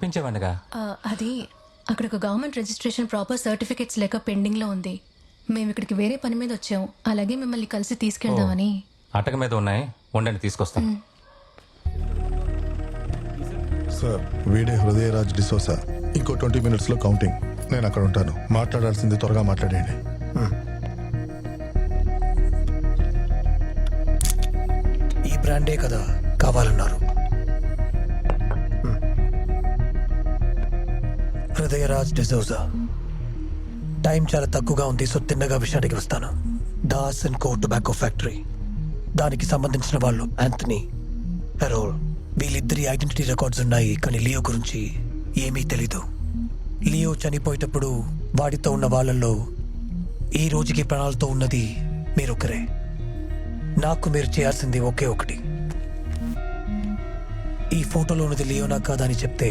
పెంచేవాడిగా అది అక్కడ ఒక గవర్నమెంట్ రిజిస్ట్రేషన్ ప్రాపర్ సర్టిఫికేట్స్ లేక పెండింగ్లో ఉంది. మేము ఇక్కడికి వేరే పని మీద వచ్చాం, అలాగే మిమ్మల్ని కలిసి తీసుకెళ్దామని. అటక మీద ఉన్నాయి, ఉండండి తీసుకొస్తాను. సార్ వీడే హృదయరాజ్ డిసోసా. ఇంకో 20 minutes లో కౌంటింగ్. నేను అక్కడ ఉంటాను. మాట్లాడాల్సింది త్వరగా మాట్లాడేయండి. ఈ బ్రాండే కదా కావాలన్నారు. హృదయరాజ్ డిసోజా. టైం చాలా తక్కువగా ఉంది, సో తిన్నగా విషయానికి వస్తాను. Das and co tobacco factory, దానికి సంబంధించిన వాళ్ళు యాంథనీ, హెరోల్, వీళ్ళిద్దరి ఐడెంటిటీ రికార్డ్స్ ఉన్నాయి. కానీ లియో గురించి ఏమీ తెలీదు. లియో చనిపోయేటప్పుడు వాడితో ఉన్న వాళ్ళల్లో ఈ రోజుకి ప్రాణాలతో ఉన్నది మీరొక్కరే. నాకు మీరు చేయాల్సింది ఒకే ఒకటి. ఈ ఫోటోలో ఉన్నది లియోనా కాదా అని చెప్తే